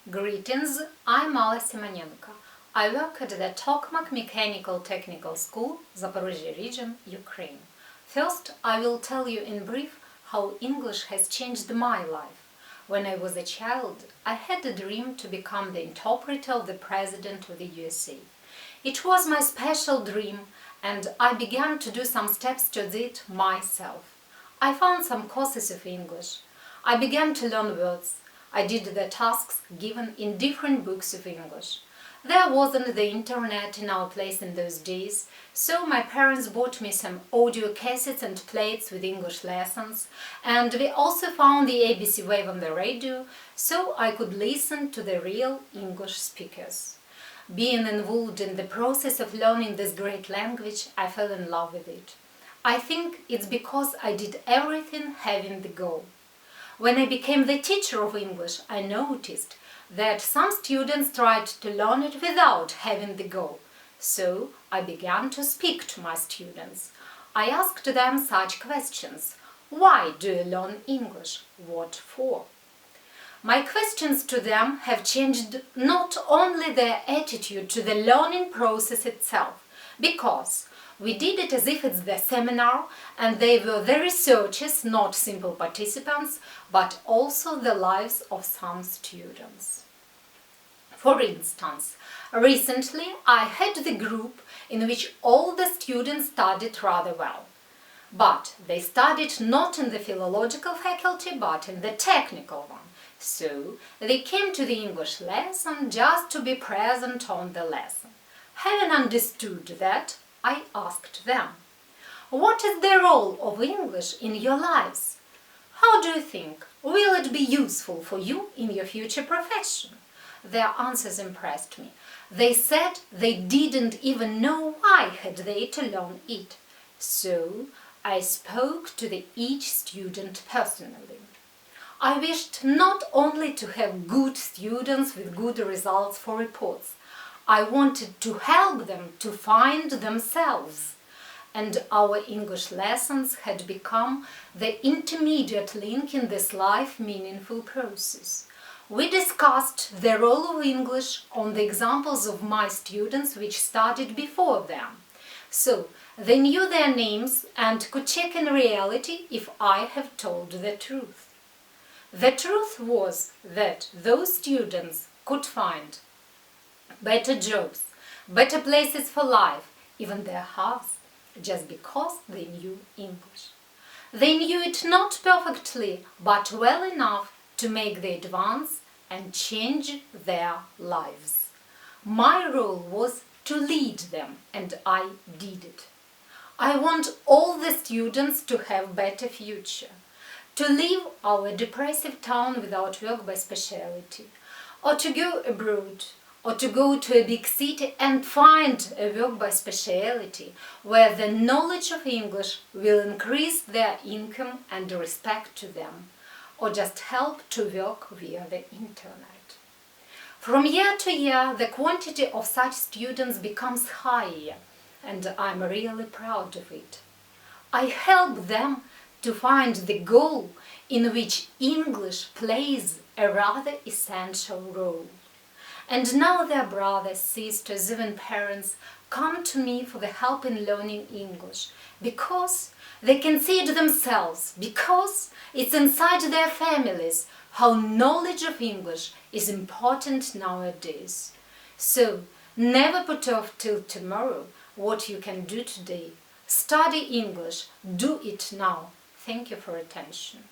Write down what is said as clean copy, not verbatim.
Greetings, I'm Alla Symonenko. I work at the Tokmak Mechanical Technical School, Zaporozhye region, Ukraine. First, I will tell you in brief how English has changed my life. When I was a child, I had a dream to become the interpreter of the President of the USA. It was my special dream, and I began to do some steps towards it myself. I found some courses of English. I began to learn words. I did the tasks given in different books of English. There wasn't the internet in our place in those days, so my parents bought me some audio cassettes and plates with English lessons, and we also found the ABC wave on the radio, so I could listen to the real English speakers. Being involved in the process of learning this great language, I fell in love with it. I think it's because I did everything having the goal. When I became the teacher of English, I noticed that some students tried to learn it without having the goal. So I began to speak to my students. I asked them such questions. Why do you learn English? What for? My questions to them have changed not only their attitude to the learning process itself, because we did it as if it's the seminar, and they were the researchers, not simple participants, but also the lives of some students. For instance, recently I had the group in which all the students studied rather well. But they studied not in the philological faculty, but in the technical one. So they came to the English lesson just to be present on the lesson. Having understood that, I asked them, what is the role of English in your lives? How do you think? Will it be useful for you in your future profession? Their answers impressed me. They said they didn't even know why had they to learn it. So I spoke to each student personally. I wished not only to have good students with good results for reports. I wanted to help them to find themselves. And our English lessons had become the intermediate link in this life-meaningful process. We discussed the role of English on the examples of my students which studied before them. So they knew their names and could check in reality if I have told the truth. The truth was that those students could find better jobs, better places for life, even their house, just because they knew English. They knew it not perfectly, but well enough to make the advance and change their lives. My role was to lead them, and I did it. I want all the students to have better future, to leave our depressive town without work by specialty, or to go abroad, or to go to a big city and find a work by specialty where the knowledge of English will increase their income and respect to them, or just help to work via the internet. From year to year, the quantity of such students becomes higher, and I'm really proud of it. I help them to find the goal in which English plays a rather essential role. And now their brothers, sisters, even parents come to me for the help in learning English, because they can see it themselves, because it's inside their families how knowledge of English is important nowadays. So never put off till tomorrow what you can do today. Study English, do it now. Thank you for attention.